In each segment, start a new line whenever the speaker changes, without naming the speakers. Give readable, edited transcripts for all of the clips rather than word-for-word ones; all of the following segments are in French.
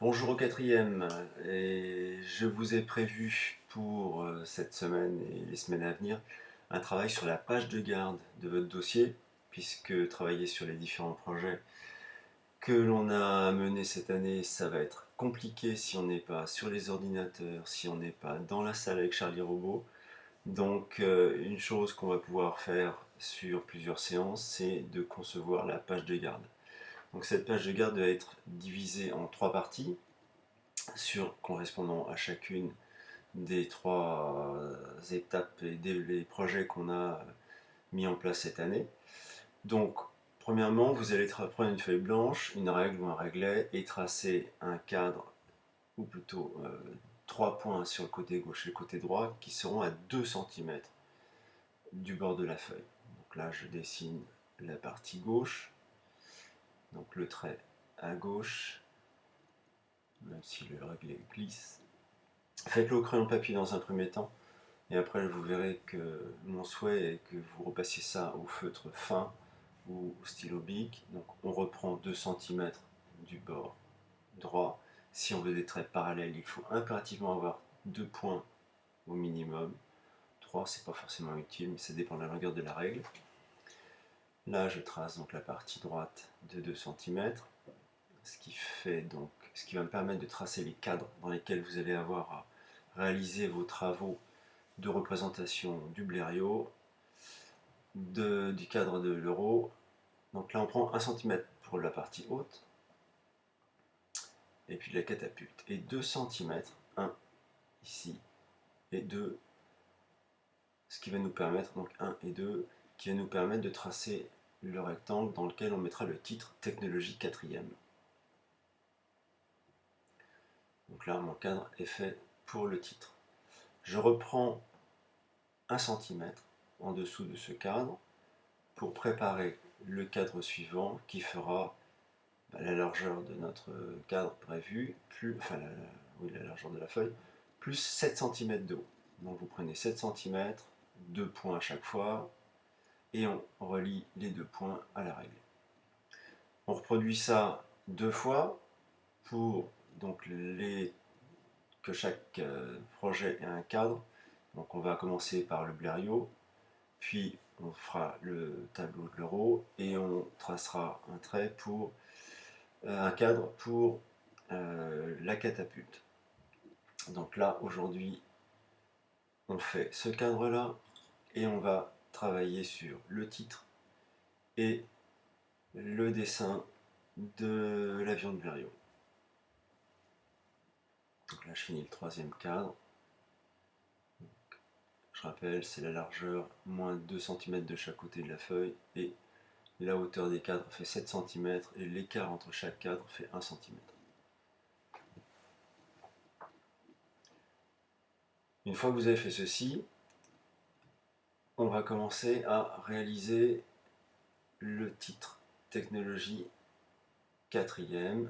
Bonjour au quatrième, et je vous ai prévu pour cette semaine et les semaines à venir un travail sur la page de garde de votre dossier, puisque travailler sur les différents projets que l'on a menés cette année, ça va être compliqué si on n'est pas sur les ordinateurs, si on n'est pas dans la salle avec Charlie Robot. Donc une chose qu'on va pouvoir faire sur plusieurs séances, c'est de concevoir la page de garde. Donc cette page de garde va être divisée en trois parties correspondant à chacune des trois étapes et des projets qu'on a mis en place cette année. Donc, premièrement, vous allez prendre une feuille blanche, une règle ou un réglet et tracer un cadre, ou plutôt trois points sur le côté gauche et le côté droit qui seront à 2 centimètres du bord de la feuille. Donc là, je dessine la partie gauche, donc le trait à gauche, même si le réglet glisse. Faites-le au crayon papier dans un premier temps. Et après, vous verrez que mon souhait est que vous repassiez ça au feutre fin ou au stylo bic. Donc on reprend 2 centimètres du bord droit. Si on veut des traits parallèles, il faut impérativement avoir 2 points au minimum. 3, c'est pas forcément utile, mais ça dépend de la longueur de la règle. Là, je trace donc la partie droite de 2 centimètres, ce qui va me permettre de tracer les cadres dans lesquels vous allez avoir à réaliser vos travaux de représentation du blériot, du cadre de l'euro. Donc là, on prend 1 centimètre pour la partie haute, et puis de la catapulte. Et 2 centimètres, 1 ici, et 2, ce qui va nous permettre, donc 1 et 2, qui va nous permettre de tracer le rectangle dans lequel on mettra le titre Technologie quatrième. Donc là, mon cadre est fait pour le titre. Je reprends 1 centimètre en dessous de ce cadre pour préparer le cadre suivant qui fera la largeur de notre cadre prévu, la largeur de la feuille, plus 7 cm de haut. Donc vous prenez 7 cm, 2 points à chaque fois, et on relie les 2 points à la règle. On reproduit ça 2 fois pour que chaque projet ait un cadre. Donc on va commencer par le blériot, puis on fera le tableau de l'euro et on tracera un trait pour un cadre pour la catapulte. Donc là, aujourd'hui, on fait ce cadre-là et on va travailler sur le titre et le dessin de l'avion de Blériot. Donc là, je finis le troisième cadre. Je rappelle, c'est la largeur moins 2 cm de chaque côté de la feuille et la hauteur des cadres fait 7 cm et l'écart entre chaque cadre fait 1 cm. Une fois que vous avez fait ceci, on va commencer à réaliser le titre Technologie quatrième.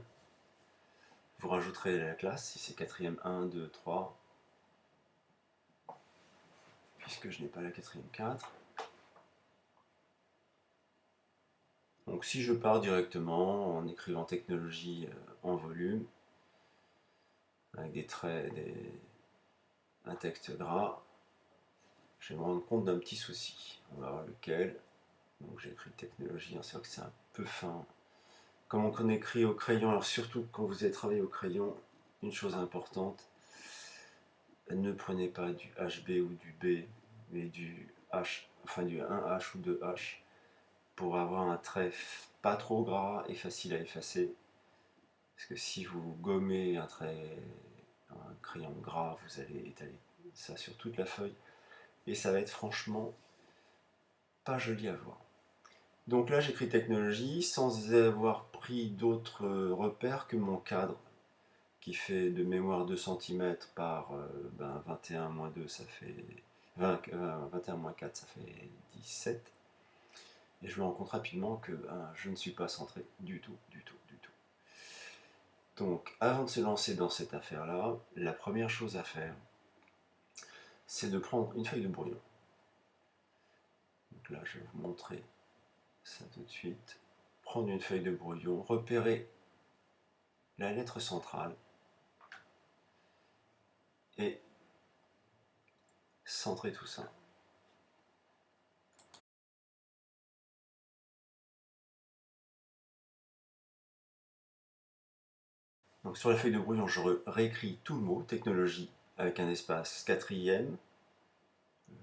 Vous rajouterez la classe si c'est quatrième 1, 2, 3, puisque je n'ai pas la quatrième 4. Donc si je pars directement en écrivant technologie en volume, avec des traits, un texte gras, je vais me rendre compte d'un petit souci. On va voir lequel. Donc j'ai écrit technologie, c'est vrai que c'est un peu fin. Comme on écrit au crayon, alors surtout quand vous avez travaillé au crayon, une chose importante, ne prenez pas du HB ou du B, mais du H, enfin du 1H ou 2H, pour avoir un trait pas trop gras et facile à effacer. Parce que si vous gommez un crayon gras, vous allez étaler ça sur toute la feuille, et ça va être franchement pas joli à voir. Donc là, j'écris technologie sans avoir pris d'autres repères que mon cadre, qui fait de mémoire 2 cm par 21 moins 2, ça fait 21 moins 4, ça fait 17. Et je me rends compte rapidement que je ne suis pas centré du tout, du tout, du tout. Donc, avant de se lancer dans cette affaire-là, la première chose à faire, c'est de prendre une feuille de brouillon. Donc là, je vais vous montrer ça tout de suite. Prendre une feuille de brouillon, repérer la lettre centrale et centrer tout ça. Donc sur la feuille de brouillon, je réécris tout le mot technologie avec un espace quatrième.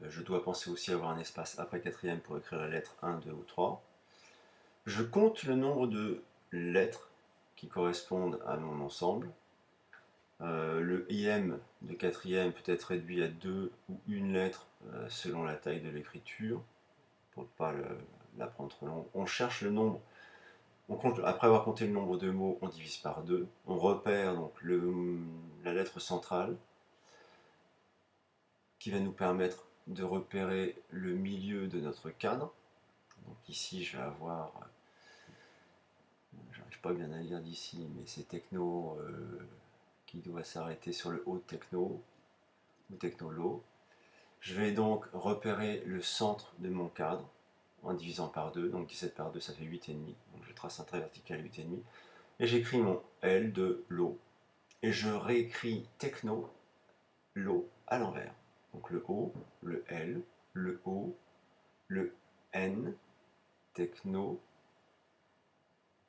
Je dois penser aussi à avoir un espace après quatrième pour écrire la lettre 1, 2 ou 3. Je compte le nombre de lettres qui correspondent à mon ensemble. Le IM de quatrième peut être réduit à 2 ou une lettre selon la taille de l'écriture, pour ne pas la prendre trop long. On cherche le nombre. Après avoir compté le nombre de mots, on divise par 2. On repère donc la lettre centrale qui va nous permettre de repérer le milieu de notre cadre. Donc ici, je vais avoir, j'arrive pas bien à lire d'ici, mais c'est techno qui doit s'arrêter sur le haut de techno ou techno-low. Je vais donc repérer le centre de mon cadre en divisant par 2, donc 17 par 2 ça fait 8,5, donc je trace un trait vertical 8,5, et j'écris mon L de low, et je réécris techno, low à l'envers. Donc le O, le L, le O, le N, techno,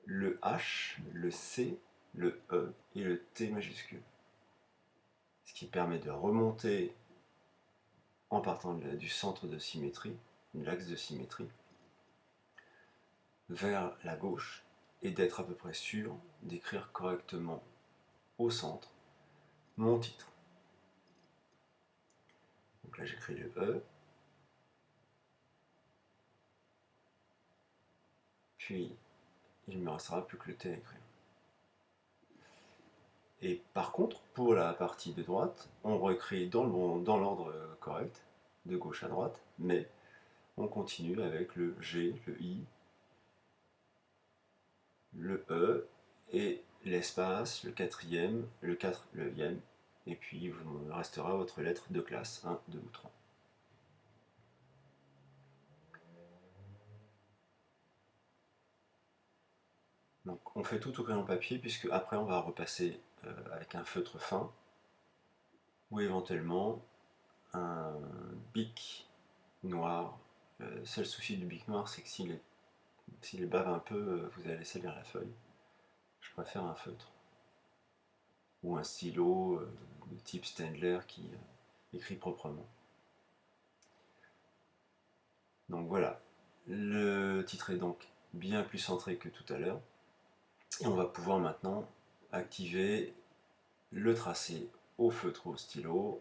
le H, le C, le E et le T majuscule. Ce qui permet de remonter en partant du centre de symétrie, de l'axe de symétrie, vers la gauche et d'être à peu près sûr d'écrire correctement au centre mon titre. Donc là j'écris le E, puis il ne me restera plus que le T à écrire. Et par contre, pour la partie de droite, on réécrit dans l'ordre correct, de gauche à droite, mais on continue avec le G, le I, le E et l'espace, le quatrième, le 4, le ième, et puis il vous restera votre lettre de classe 1, 2 ou 3. Donc on fait tout au crayon papier, puisque après on va repasser avec un feutre fin, ou éventuellement un bic noir. Seul souci du bic noir, c'est que s'il bave un peu, vous allez salir la feuille. Je préfère un feutre. Ou un stylo de type Staedtler qui écrit proprement. Donc voilà, le titre est donc bien plus centré que tout à l'heure. Et on va pouvoir maintenant activer le tracé au feutre ou au stylo,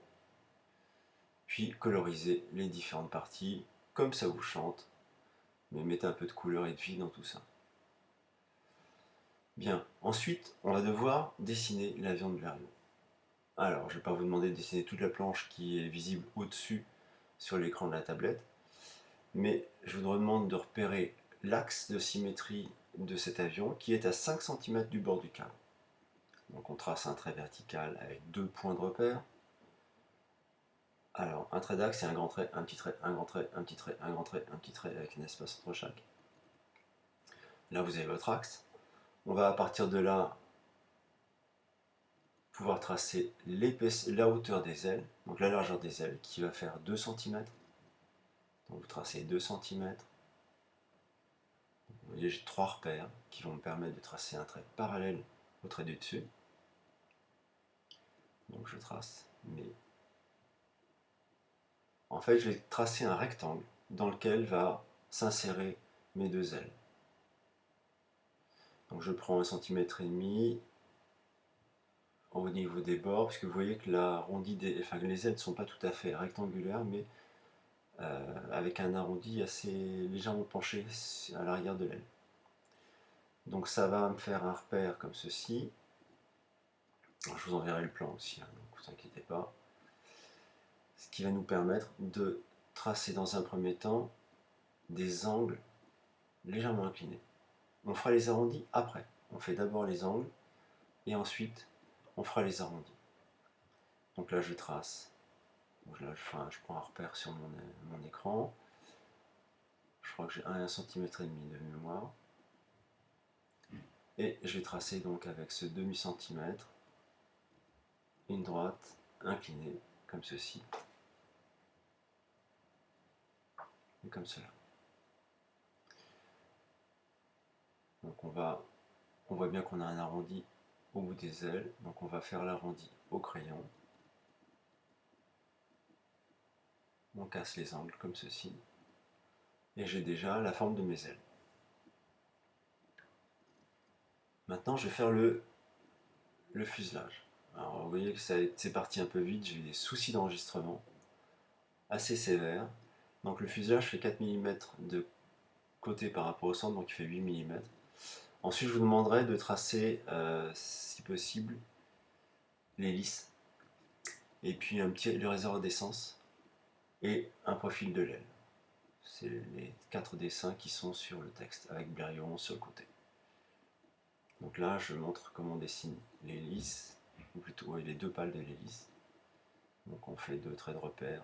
puis coloriser les différentes parties comme ça vous chante, mais mettez un peu de couleur et de vie dans tout ça. Bien, ensuite on va devoir dessiner l'avion de Blériot. Alors, je ne vais pas vous demander de dessiner toute la planche qui est visible au-dessus sur l'écran de la tablette, mais je vous demande de repérer l'axe de symétrie de cet avion qui est à 5 cm du bord du cadre. Donc on trace un trait vertical avec 2 points de repère. Alors, un trait d'axe, c'est un grand trait, un petit trait, un grand trait, un petit trait, un grand trait, un petit trait avec un espace entre chaque. Là, vous avez votre axe. On va à partir de là pouvoir tracer la hauteur des ailes, donc la largeur des ailes, qui va faire 2 cm. Donc vous tracez 2 cm. Vous voyez, j'ai 3 repères qui vont me permettre de tracer un trait parallèle au trait du dessus. Donc je trace, mais en fait je vais tracer un rectangle dans lequel va s'insérer mes deux ailes. Donc je prends 1,5 cm au niveau des bords, puisque vous voyez que les ailes ne sont pas tout à fait rectangulaires, mais avec un arrondi assez légèrement penché à l'arrière de l'aile. Donc ça va me faire un repère comme ceci. Alors, je vous enverrai le plan aussi, hein, donc ne vous inquiétez pas. Ce qui va nous permettre de tracer dans un premier temps des angles légèrement inclinés. On fera les arrondis après. On fait d'abord les angles et ensuite on fera les arrondis. Donc là je trace. Donc là, je prends un repère sur mon écran. Je crois que j'ai 1,5 cm de mémoire. Et je vais tracer donc avec ce demi-centimètre une droite inclinée, comme ceci, et comme cela. Donc on voit bien qu'on a un arrondi au bout des ailes, donc on va faire l'arrondi au crayon. On casse les angles comme ceci, et j'ai déjà la forme de mes ailes. Maintenant je vais faire le fuselage. Alors vous voyez que c'est parti un peu vite, j'ai eu des soucis d'enregistrement assez sévères. Donc le fuselage fait 4 mm de côté par rapport au centre, donc il fait 8 mm. Ensuite je vous demanderai de tracer, si possible, l'hélice, et puis le réservoir d'essence, et un profil de l'aile. C'est les 4 dessins qui sont sur le texte, avec Blériot sur le côté. Donc là je montre comment on dessine l'hélice, ou plutôt les deux pales de l'hélice. Donc on fait 2 traits de repère,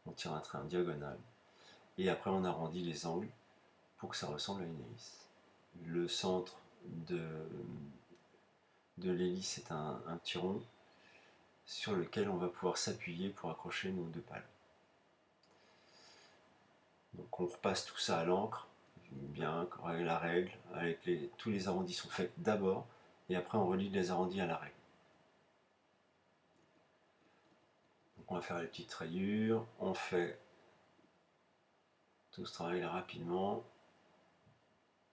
on tire un trait en diagonale, et après on arrondit les angles pour que ça ressemble à une hélice. Le centre de l'hélice est un petit rond sur lequel on va pouvoir s'appuyer pour accrocher nos deux pales. Donc on repasse tout ça à l'encre, bien, la règle, avec tous les arrondis sont faits d'abord, et après on relie les arrondis à la règle. Donc on va faire les petites rayures, on fait tout ce travail là rapidement.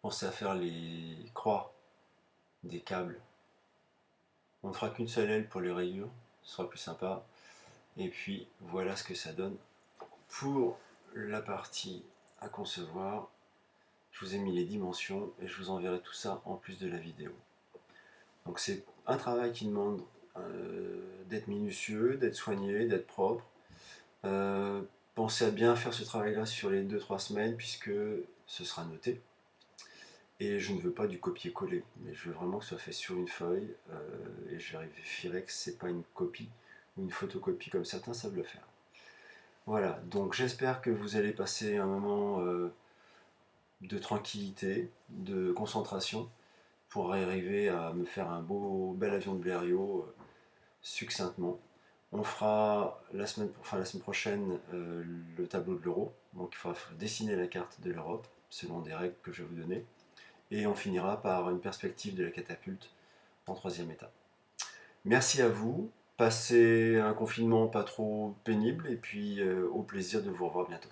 Pensez à faire les croix des câbles. On ne fera qu'une seule aile pour les rayures, ce sera plus sympa. Et puis voilà ce que ça donne pour la partie à concevoir. Je vous ai mis les dimensions et je vous enverrai tout ça en plus de la vidéo. Donc c'est un travail qui demande d'être minutieux, d'être soigné, d'être propre. Pensez à bien faire ce travail-là sur les 2-3 semaines puisque ce sera noté. Et je ne veux pas du copier-coller, mais je veux vraiment que ce soit fait sur une feuille, et je vérifierai que ce n'est pas une copie ou une photocopie comme certains savent le faire. Voilà, donc j'espère que vous allez passer un moment de tranquillité, de concentration, pour arriver à me faire un bel avion de Blériot succinctement. On fera la semaine prochaine le tableau de l'euro, donc il faudra dessiner la carte de l'Europe selon des règles que je vais vous donner. Et on finira par une perspective de la catapulte en 3e étape. Merci à vous, passez un confinement pas trop pénible et puis au plaisir de vous revoir bientôt.